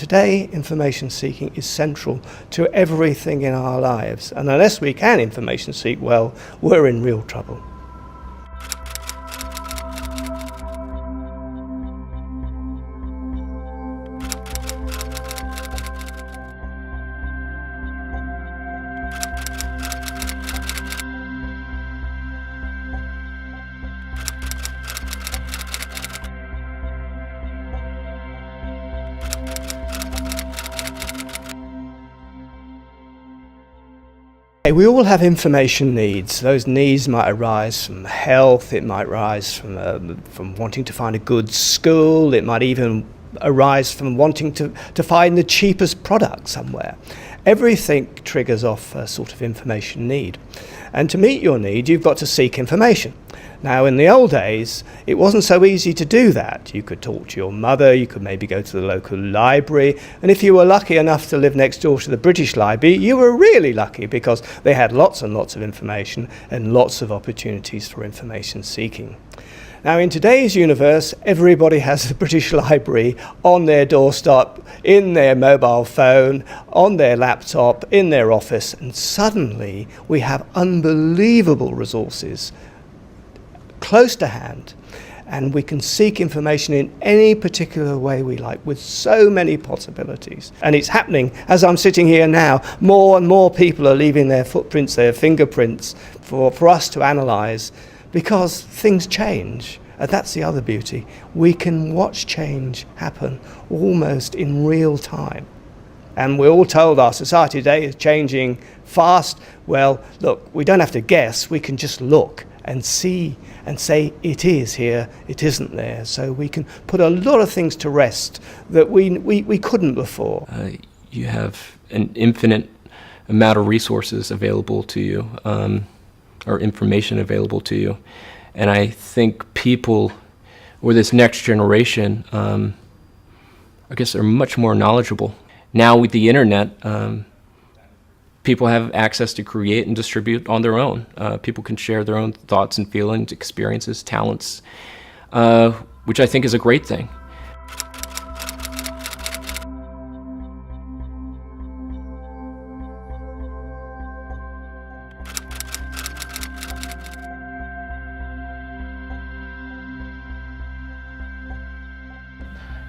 today, information seeking is central to everything in our lives. And unless we can information seek well, we're in real trouble. We all have needs. Those needs might arise from health, it might arise from wanting to find a good school, it might even arise from wanting to find the cheapest product somewhere. Everything triggers off a sort of information need. And to meet your need, you've got to seek information. Now, in the old days, it wasn't so easy to do that. You could talk to your mother, you could maybe go to the local library, and if you were lucky enough to live next door to the British Library, you were really lucky because they had lots and lots of information and lots of opportunities for information seeking. Now, in today's universe, everybody has the British Library on their doorstep, in their mobile phone, on their laptop, in their office, and suddenly we have unbelievable resources close to hand, and we can seek information in any particular way we like with so many possibilities. And it's happening as I'm sitting here now. More and more people are leaving their footprints, their fingerprints for us to analyze, because things change. And that's the other beauty. We can watch change happen almost in real time. And we're all told our society today is changing fast. Well, look, we don't have to guess, we can just look and see and say it is here, it isn't there. So we can put a lot of things to rest that we couldn't before. You have an infinite amount of resources available to you, or information available to you. And I think people, or this next generation, I guess are much more knowledgeable. Now with the internet, people have access to create and distribute on their own. People can share their own thoughts and feelings, experiences, talents, which I think is a great thing.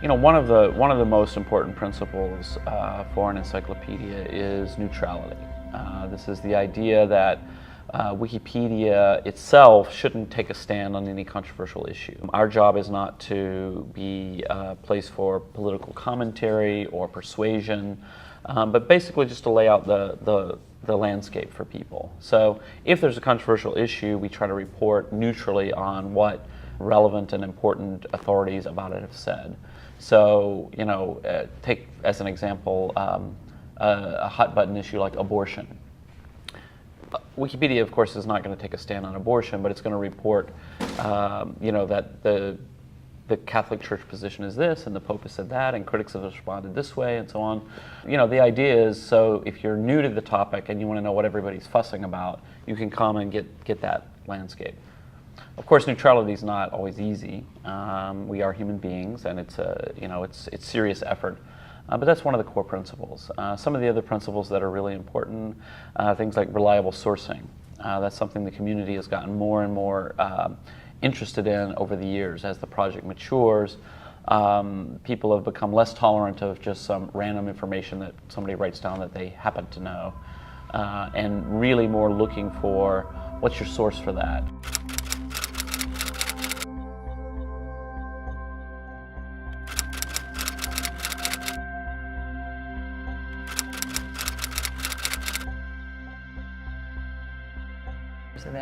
You know, one of the most important principles for an encyclopedia is neutrality. This is the idea that Wikipedia itself shouldn't take a stand on any controversial issue. Our job is not to be a place for political commentary or persuasion, but basically just to lay out the landscape for people. So if there's a controversial issue, we try to report neutrally on what relevant and important authorities about it have said. So, you know, take as an example a hot button issue like abortion. Wikipedia, of course, is not going to take a stand on abortion, but it's going to report, you know, that the Catholic Church position is this, and the Pope has said that, and critics have responded this way, and so on. You know, the idea is, so if you're new to the topic and you want to know what everybody's fussing about, you can come and get that landscape. Of course, neutrality is not always easy. We are human beings, and it's it's serious effort. But that's one of the core principles. Some of the other principles that are really important, things like reliable sourcing. That's something the community has gotten more and more interested in over the years. As the project matures, people have become less tolerant of just some random information that somebody writes down that they happen to know, and really more looking for what's your source for that.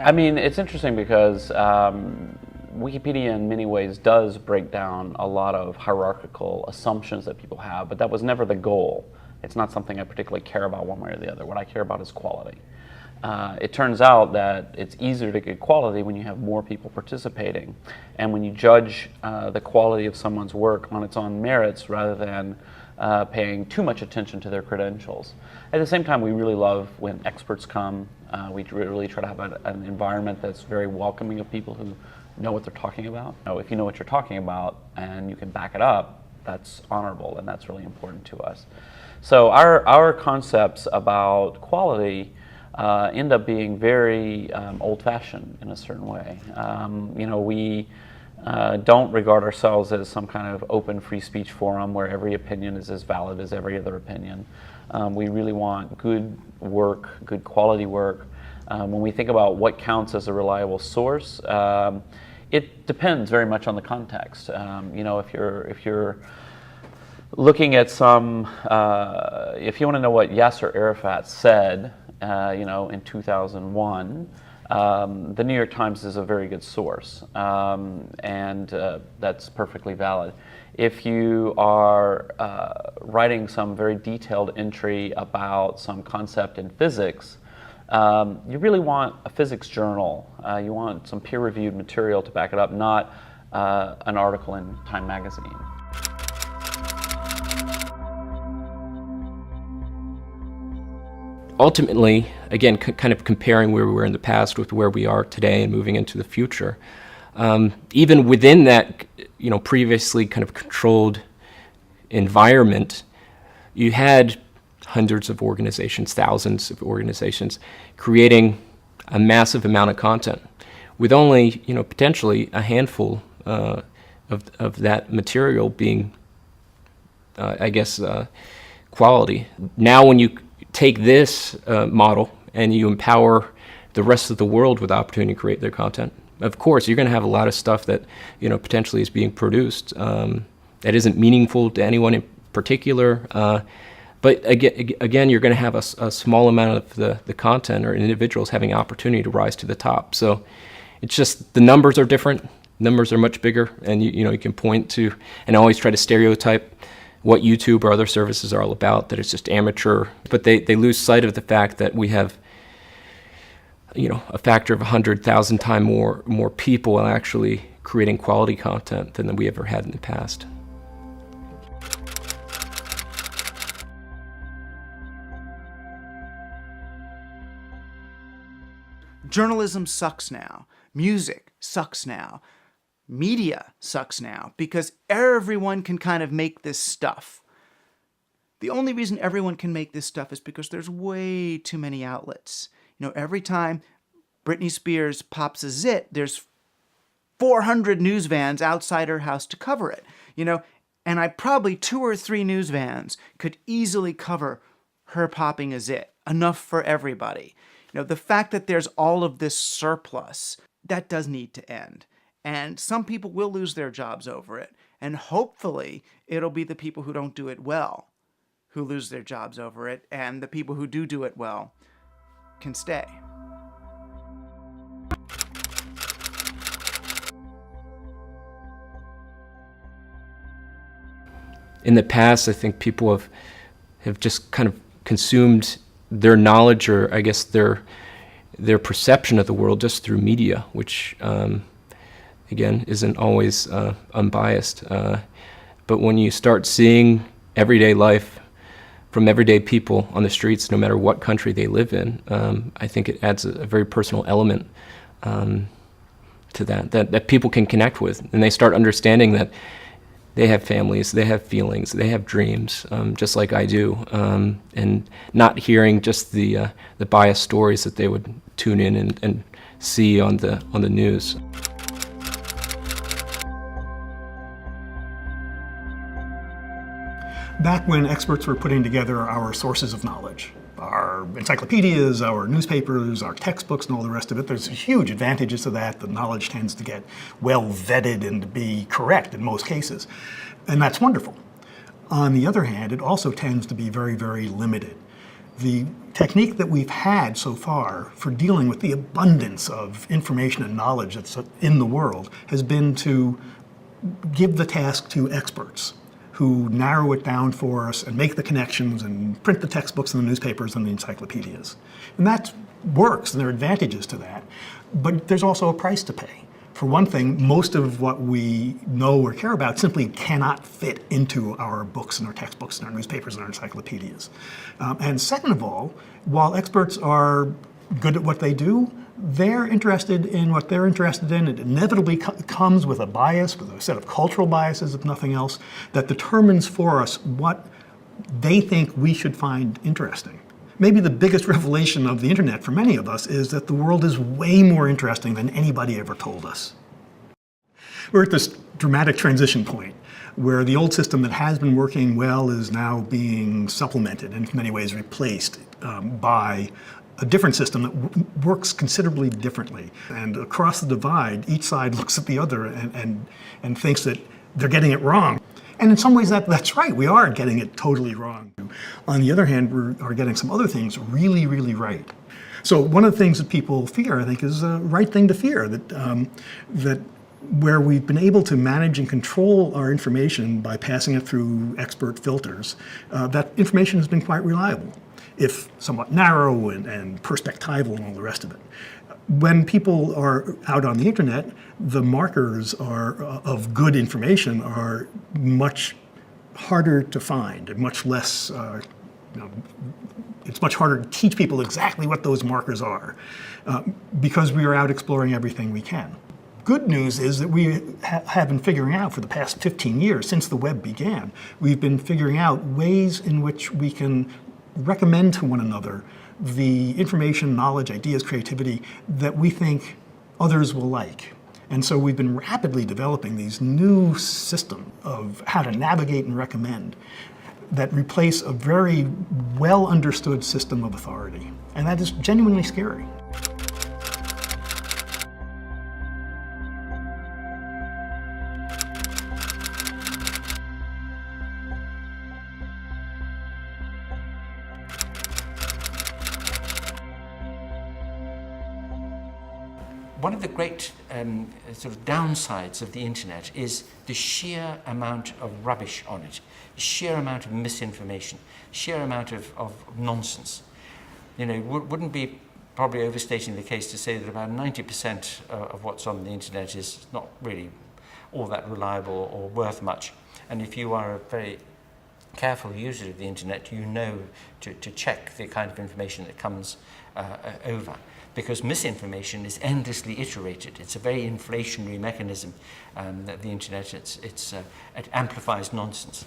I mean, it's interesting because Wikipedia in many ways does break down a lot of hierarchical assumptions that people have, but that was never the goal. It's not something I particularly care about one way or the other. What I care about is quality. It turns out that it's easier to get quality when you have more people participating, and when you judge the quality of someone's work on its own merits rather than paying too much attention to their credentials. At the same time, we really love when experts come. We really try to have an environment that's very welcoming of people who know what they're talking about. If you know what you're talking about and you can back it up, that's honorable and that's really important to us. So our concepts about quality end up being very old-fashioned in a certain way. We don't regard ourselves as some kind of open free speech forum where every opinion is as valid as every other opinion. We really want good work, good quality work. When we think about what counts as a reliable source, it depends very much on the context. If you're looking at some, if you want to know what Yasser Arafat said, in 2001, the New York Times is a very good source, and that's perfectly valid. If you are writing some very detailed entry about some concept in physics, you really want a physics journal. You want some peer-reviewed material to back it up, not an article in Time magazine. Ultimately, again, kind of comparing where we were in the past with where we are today and moving into the future, even within that, previously kind of controlled environment, you had hundreds of organizations, thousands of organizations creating a massive amount of content with only, potentially a handful of that material being, quality. Now, when you take this model and you empower the rest of the world with the opportunity to create their content, of course, you're going to have a lot of stuff that, potentially is being produced that isn't meaningful to anyone in particular. But again, you're going to have a small amount of the content or individuals having an opportunity to rise to the top. So it's just the numbers are different. Numbers are much bigger, and you can point to and always try to stereotype what YouTube or other services are all about, that it's just amateur. But they lose sight of the fact that we have a factor of 100,000 times more people actually creating quality content than we ever had in the past. Journalism sucks now. Music sucks now. Media sucks now because everyone can kind of make this stuff. The only reason everyone can make this stuff is because there's way too many outlets. Every time Britney Spears pops a zit, there's 400 news vans outside her house to cover it. And I probably 2 or 3 news vans could easily cover her popping a zit. Enough for everybody. The fact that there's all of this surplus, that does need to end. And some people will lose their jobs over it. And hopefully it'll be the people who don't do it well who lose their jobs over it, and the people who do it well can stay. In the past, I think people have just kind of consumed their knowledge, or I guess their perception of the world just through media, which again isn't always unbiased. But when you start seeing everyday life from everyday people on the streets, no matter what country they live in, I think it adds a very personal element to that people can connect with, and they start understanding that they have families, they have feelings, they have dreams, just like I do, and not hearing just the biased stories that they would tune in and see on the news. Back when experts were putting together our sources of knowledge, our encyclopedias, our newspapers, our textbooks, and all the rest of it, there's huge advantages to that. The knowledge tends to get well vetted and to be correct in most cases, and that's wonderful. On the other hand, it also tends to be very, very limited. The technique that we've had so far for dealing with the abundance of information and knowledge that's in the world has been to give the task to experts who narrow it down for us and make the connections and print the textbooks and the newspapers and the encyclopedias. And that works, and there are advantages to that. But there's also a price to pay. For one thing, most of what we know or care about simply cannot fit into our books and our textbooks and our newspapers and our encyclopedias. And second of all, while experts are good at what they do, they're interested in what they're interested in. It inevitably comes with a bias, with a set of cultural biases, if nothing else, that determines for us what they think we should find interesting. Maybe the biggest revelation of the internet for many of us is that the world is way more interesting than anybody ever told us. We're at this dramatic transition point where the old system that has been working well is now being supplemented and in many ways replaced by a different system that works considerably differently. And across the divide, each side looks at the other and thinks that they're getting it wrong. And in some ways that's right, we are getting it totally wrong. On the other hand, we are getting some other things really, really right. So one of the things that people fear, I think, is the right thing to fear, that where we've been able to manage and control our information by passing it through expert filters, that information has been quite reliable, if somewhat narrow and perspectival and all the rest of it. When people are out on the internet, the markers of good information are much harder to find, and much less, it's much harder to teach people exactly what those markers are, because we are out exploring everything we can. Good news is that we have been figuring out for the past 15 years, since the web began, we've been figuring out ways in which we can recommend to one another the information, knowledge, ideas, creativity that we think others will like. And so we've been rapidly developing these new systems of how to navigate and recommend that replace a very well understood system of authority. And that is genuinely scary. One of the great sort of downsides of the internet is the sheer amount of rubbish on it, the sheer amount of misinformation, sheer amount of nonsense. You know, wouldn't be probably overstating the case to say that about 90% of what's on the internet is not really all that reliable or worth much. And if you are a very careful user of the internet, you know to check the kind of information that comes over. Because misinformation is endlessly iterated. It's a very inflationary mechanism, that the internet, it amplifies nonsense.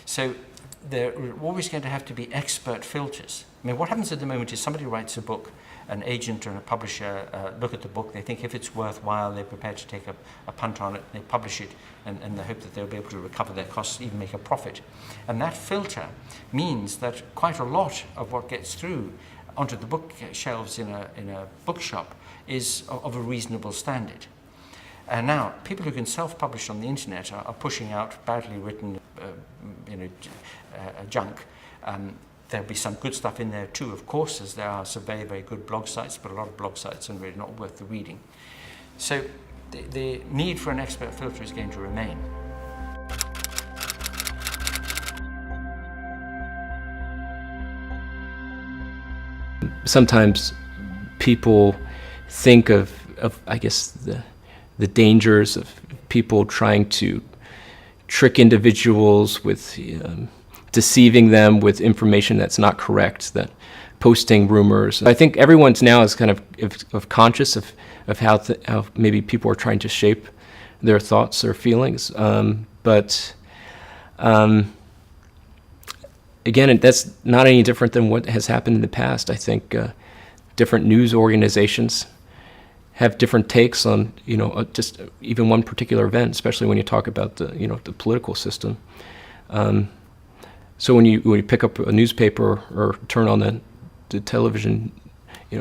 So there are always going to have to be expert filters. I mean, what happens at the moment is somebody writes a book, an agent or a publisher look at the book, they think if it's worthwhile, they're prepared to take a punt on it, they publish it, and they hope that they'll be able to recover their costs, even make a profit. And that filter means that quite a lot of what gets through onto the bookshelves in a bookshop is of a reasonable standard. And now, people who can self-publish on the internet are pushing out badly written junk. There'll be some good stuff in there too, of course, as there are some very, very good blog sites, but a lot of blog sites are really not worth the reading. So the need for an expert filter is going to remain. Sometimes people think of I guess, the dangers of people trying to trick individuals with deceiving them with information that's not correct, that posting rumors. I think everyone's now is kind of conscious of how maybe people are trying to shape their thoughts or feelings, but again, that's not any different than what has happened in the past. I think different news organizations have different takes on, just even one particular event, especially when you talk about the political system. So when you pick up a newspaper or turn on the television,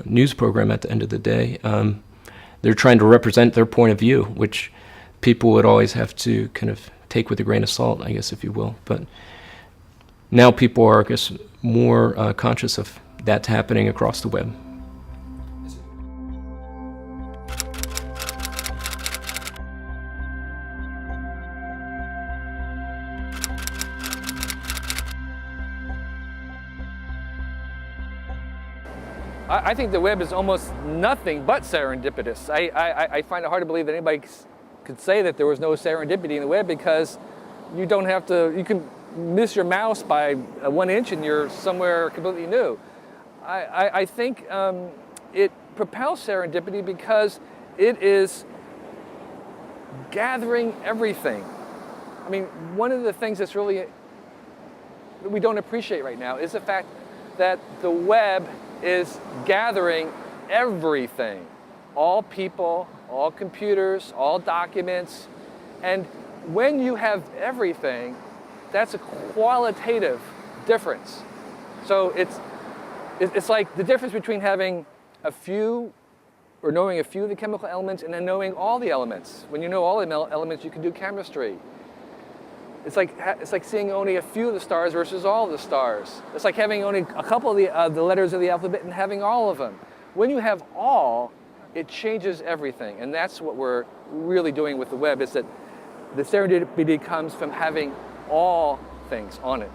news program at the end of the day, they're trying to represent their point of view, which people would always have to kind of take with a grain of salt, I guess, if you will. But now people are, I guess, more conscious of that happening across the web. I think the web is almost nothing but serendipitous. I find it hard to believe that anybody could say that there was no serendipity in the web, because you don't have to, you can miss your mouse by 1 inch and you're somewhere completely new. I think it propels serendipity because it is gathering everything. I mean, one of the things that's really that we don't appreciate right now is the fact that the web is gathering everything. All people, all computers, all documents. And when you have everything, that's a qualitative difference. So it's like the difference between having a few or knowing a few of the chemical elements and then knowing all the elements. When you know all the elements, you can do chemistry. It's like seeing only a few of the stars versus all of the stars. It's like having only a couple of the letters of the alphabet and having all of them. When you have all, it changes everything. And that's what we're really doing with the web, is that the serendipity comes from having all things on it.